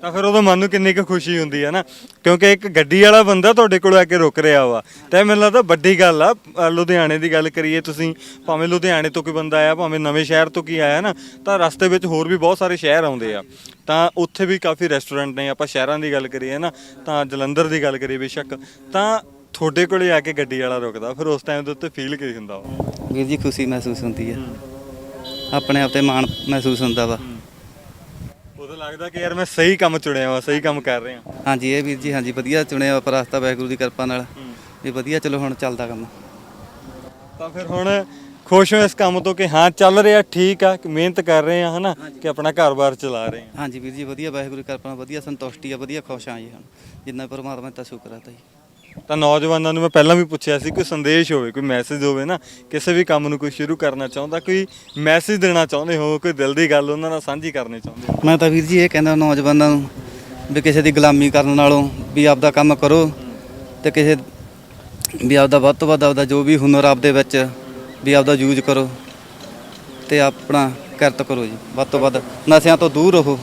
ਤਾਂ ਫਿਰ ਉਹਦਾ ਮਨ ਨੂੰ ਕਿੰਨੀ ਕੁ ਖੁਸ਼ੀ ਹੁੰਦੀ ਹੈ ਨਾ, ਕਿਉਂਕਿ ਇੱਕ ਗੱਡੀ ਵਾਲਾ ਬੰਦਾ ਤੁਹਾਡੇ ਕੋਲ ਆ ਕੇ ਰੁਕ ਰਿਹਾ ਵਾ, ਤਾਂ ਮੈਨੂੰ ਲੱਗਦਾ ਵੱਡੀ ਗੱਲ ਆ। ਲੁਧਿਆਣੇ ਦੀ ਗੱਲ ਕਰੀਏ, ਤੁਸੀਂ ਭਾਵੇਂ ਲੁਧਿਆਣੇ ਤੋਂ ਕੋਈ ਬੰਦਾ ਆਇਆ, ਭਾਵੇਂ ਨਵੇਂ ਸ਼ਹਿਰ ਤੋਂ ਕੀ ਆਇਆ ਨਾ, ਤਾਂ ਰਸਤੇ ਵਿੱਚ ਹੋਰ ਵੀ ਬਹੁਤ ਸਾਰੇ ਸ਼ਹਿਰ ਆਉਂਦੇ ਆ, ਤਾਂ ਉੱਥੇ ਵੀ ਕਾਫੀ ਰੈਸਟੋਰੈਂਟ ਨੇ। ਆਪਾਂ ਸ਼ਹਿਰਾਂ ਦੀ ਗੱਲ ਕਰੀਏ ਨਾ, ਤਾਂ ਜਲੰਧਰ ਦੀ ਗੱਲ ਕਰੀਏ ਬੇਸ਼ੱਕ, ਤਾਂ ਤੁਹਾਡੇ ਕੋਲੇ ਆ ਕੇ ਗੱਡੀ ਵਾਲਾ ਰੁਕਦਾ, ਫਿਰ ਉਸ ਟਾਈਮ ਦੇ ਉੱਤੇ ਫੀਲ ਕੀ ਹੁੰਦਾ ਵਾ? ਵੀਰ ਜੀ ਖੁਸ਼ੀ ਮਹਿਸੂਸ ਹੁੰਦੀ ਹੈ, ਆਪਣੇ ਆਪ ਤੇ ਮਾਣ ਮਹਿਸੂਸ ਹੁੰਦਾ ਵਾ। ਉਦੋਂ ਲੱਗਦਾ ਕਿ ਯਾਰ ਮੈਂ ਸਹੀ ਕੰਮ ਚੁਣਿਆ ਵਾ, ਸਹੀ ਕੰਮ ਕਰ ਰਿਹਾ। ਹਾਂਜੀ ਇਹ ਵੀਰ ਜੀ, ਹਾਂਜੀ ਵਧੀਆ ਚੁਣਿਆ ਵਾ ਰਸਤਾ ਵਾਹਿਗੁਰੂ ਦੀ ਕਿਰਪਾ ਨਾਲ, ਵੀ ਵਧੀਆ ਚਲੋ ਹੁਣ ਚੱਲਦਾ ਕੰਮ। ਤਾਂ ਫਿਰ ਹੁਣ ਖੁਸ਼ ਹੋ ਇਸ ਕੰਮ ਤੋਂ ਕਿ ਹਾਂ ਚੱਲ ਰਿਹਾ ਠੀਕ ਆ, ਕਿ ਮਿਹਨਤ ਕਰ ਰਹੇ ਆ ਹਨਾ, ਕਿ ਆਪਣਾ ਘਰ-ਬਾਰ ਚਲਾ ਰਹੇ ਆ? ਹਾਂਜੀ ਵੀਰ ਜੀ ਵਧੀਆ, ਵਾਹਿਗੁਰੂ ਦੀ ਕਿਰਪਾ ਨਾਲ ਵਧੀਆ ਸੰਤੁਸ਼ਟੀ ਆ, ਵਧੀਆ ਖੁਸ਼ ਆ ਜੀ ਹੁਣ, ਜਿੰਨਾ ਪਰਮਾਤਮਾ ਦਾ ਸ਼ੁਕਰ ਆ ਤਾਂ ਜੀ। ਤਾਂ ਨੌਜਵਾਨਾਂ ਨੂੰ ਮੈਂ ਪਹਿਲਾਂ ਵੀ ਪੁੱਛਿਆ ਸੀ, ਕੋਈ ਸੰਦੇਸ਼ ਹੋਵੇ, ਕੋਈ ਮੈਸੇਜ ਹੋਵੇ ਨਾ, ਕਿਸੇ ਵੀ ਕੰਮ ਨੂੰ ਕੋਈ ਸ਼ੁਰੂ ਕਰਨਾ ਚਾਹੁੰਦਾ, ਕੋਈ ਮੈਸੇਜ ਦੇਣਾ ਚਾਹੁੰਦੇ ਹੋ, ਕੋਈ ਦਿਲ ਦੀ ਗੱਲ ਉਹਨਾਂ ਨਾਲ ਸਾਂਝੀ ਕਰਨੀ ਚਾਹੁੰਦੇ ਹੋ? ਮੈਂ ਤਾਂ ਵੀਰ ਜੀ ਇਹ ਕਹਿੰਦਾ ਨੌਜਵਾਨਾਂ ਨੂੰ ਵੀ ਕਿਸੇ ਦੀ ਗੁਲਾਮੀ ਕਰਨ ਨਾਲੋਂ ਵੀ ਆਪਦਾ ਕੰਮ ਕਰੋ, ਤੇ ਕਿਸੇ ਵੀ ਆਪਦਾ ਵੱਧ ਤੋਂ ਵੱਧ ਆਪਦਾ ਜੋ ਵੀ ਹੁਨਰ ਆਪਦੇ ਵਿੱਚ ਵੀ ਆਪਦਾ ਯੂਜ਼ ਕਰੋ, ਤੇ ਆਪਣਾ ਕਿਰਤ ਕਰੋ ਜੀ, ਵੱਧ ਤੋਂ ਵੱਧ ਨਸ਼ਿਆਂ ਤੋਂ ਦੂਰ ਰਹੋ।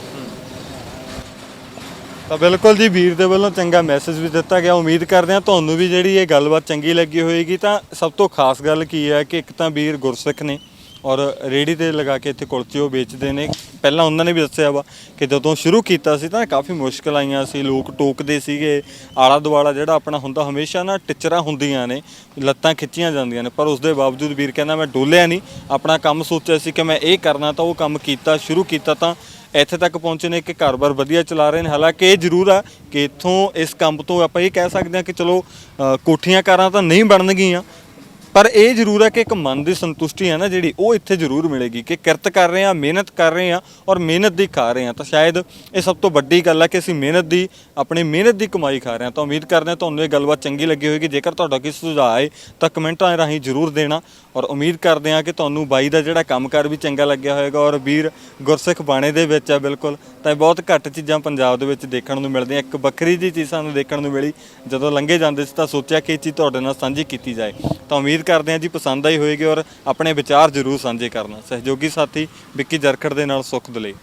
ਤਾਂ ਬਿਲਕੁਲ ਜੀ, ਵੀਰ ਦੇ ਵੱਲੋਂ ਚੰਗਾ ਮੈਸੇਜ ਵੀ ਦਿੱਤਾ ਗਿਆ। ਉਮੀਦ ਕਰਦੇ ਹਾਂ ਤੁਹਾਨੂੰ ਵੀ ਜਿਹੜੀ ਇਹ ਗੱਲਬਾਤ ਚੰਗੀ ਲੱਗੀ ਹੋਏਗੀ। ਤਾਂ ਸਭ ਤੋਂ ਖਾਸ ਗੱਲ ਕੀ ਹੈ ਕਿ ਇੱਕ ਤਾਂ ਵੀਰ ਗੁਰਸਿੱਖ ਨੇ, ਔਰ ਰੇਹੜੀ ਤੇ ਲਗਾ ਕੇ ਇੱਥੇ ਕੁਲਚੇ ਉਹ ਵੇਚਦੇ ਨੇ। ਪਹਿਲਾਂ ਉਹਨਾਂ ਨੇ ਵੀ ਦੱਸਿਆ ਵਾ ਕਿ ਜਦੋਂ ਸ਼ੁਰੂ ਕੀਤਾ ਸੀ ਤਾਂ ਕਾਫੀ ਮੁਸ਼ਕਲ ਆਈਆਂ ਸੀ, ਲੋਕ ਟੋਕਦੇ ਸੀਗੇ, ਆਲਾ ਦੁਆਲਾ ਜਿਹੜਾ ਆਪਣਾ ਹੁੰਦਾ ਹਮੇਸ਼ਾ ਨਾ ਟਿਚਰਾਂ ਹੁੰਦੀਆਂ ਨੇ, ਲੱਤਾਂ ਖਿੱਚੀਆਂ ਜਾਂਦੀਆਂ ਨੇ, ਪਰ ਉਸ ਦੇ ਬਾਵਜੂਦ ਵੀਰ ਕਹਿੰਦਾ ਮੈਂ ਡੋਲਿਆ ਨਹੀਂ, ਆਪਣਾ ਕੰਮ ਸੋਚਿਆ ਸੀ ਕਿ ਮੈਂ ਇਹ ਕਰਨਾ, ਤਾਂ ਉਹ ਕੰਮ ਕੀਤਾ, ਸ਼ੁਰੂ ਕੀਤਾ, ਤਾਂ ਇੱਥੇ ਤੱਕ ਪਹੁੰਚੇ ਨੇ ਕਿ ਘਰ-ਬਾਰ ਵਧੀਆ ਚਲਾ ਰਹੇ ਨੇ। ਹਾਲਾਂਕਿ ਇਹ ਜ਼ਰੂਰ ਆ ਕਿ ਇੱਥੋਂ ਇਸ ਕੰਮ ਤੋਂ ਆਪਾਂ ਇਹ ਕਹਿ ਸਕਦੇ ਹਾਂ ਕਿ ਚਲੋ ਕੋਠੀਆਂ ਕਾਰਾਂ ਤਾਂ ਨਹੀਂ ਬਣਨਗੀਆਂ, ਪਰ ਇਹ ਜ਼ਰੂਰ ਹੈ ਕਿ ਇੱਕ ਮਨ ਦੀ ਸੰਤੁਸ਼ਟੀ ਹੈ ਨਾ ਜਿਹੜੀ, ਉਹ ਇੱਥੇ ਜ਼ਰੂਰ ਮਿਲੇਗੀ ਕਿ ਕਿਰਤ ਕਰ ਰਹੇ ਹਾਂ, ਮਿਹਨਤ ਕਰ ਰਹੇ ਹਾਂ, ਔਰ ਮਿਹਨਤ ਦੀ ਖਾ ਰਹੇ ਹਾਂ। ਤਾਂ ਸ਼ਾਇਦ ਇਹ ਸਭ ਤੋਂ ਵੱਡੀ ਗੱਲ ਹੈ ਕਿ ਅਸੀਂ ਆਪਣੀ ਮਿਹਨਤ ਦੀ ਕਮਾਈ ਖਾ ਰਹੇ ਹਾਂ। ਤਾਂ ਉਮੀਦ ਕਰਦੇ ਹਾਂ ਤੁਹਾਨੂੰ ਇਹ ਗੱਲਬਾਤ ਚੰਗੀ ਲੱਗੀ ਹੋਏਗੀ। ਜੇਕਰ ਤੁਹਾਡਾ ਕੋਈ ਸੁਝਾਅ ਹੈ ਤਾਂ ਕਮੈਂਟਾਂ ਰਾਹੀਂ ਜ਼ਰੂਰ ਦੇਣਾ, ਔਰ ਉਮੀਦ ਕਰਦੇ ਹਾਂ ਕਿ ਤੁਹਾਨੂੰ ਬਾਈ ਦਾ ਜਿਹੜਾ ਕੰਮਕਾਰ ਵੀ ਚੰਗਾ ਲੱਗਿਆ ਹੋਏਗਾ। ਔਰ ਵੀਰ ਗੁਰਸਿੱਖ ਬਾਣੇ ਦੇ ਵਿੱਚ ਹੈ ਬਿਲਕੁਲ, ਤਾਂ ਬਹੁਤ ਘੱਟ ਚੀਜ਼ਾਂ ਪੰਜਾਬ ਦੇ ਵਿੱਚ ਦੇਖਣ ਨੂੰ ਮਿਲਦੀਆਂ। ਇੱਕ ਵੱਖਰੀ ਜਿਹੀ ਚੀਜ਼ ਸਾਨੂੰ ਦੇਖਣ ਨੂੰ ਮਿਲੀ ਜਦੋਂ ਲੰਘੇ ਜਾਂਦੇ ਸੀ, ਤਾਂ ਸੋਚਿਆ ਕਿ ਇਹ ਚੀਜ਼ ਤੁਹਾਡੇ ਨਾਲ ਸਾਂਝੀ ਕੀਤੀ ਜਾਏ। ਤਾਂ ਉਮੀਦ ਕਰਦੇ ਹਾਂ ਜੀ ਪਸੰਦ ਆਈ ਹੋਏਗੀ, ਔਰ ਆਪਣੇ ਵਿਚਾਰ ਜ਼ਰੂਰ ਸਾਂਝੇ ਕਰਨਾ। ਸਹਿਯੋਗੀ ਸਾਥੀ ਵਿੱਕੀ ਜਰਖੜ ਦੇ ਨਾਲ ਸੁਖ ਦਲੇ।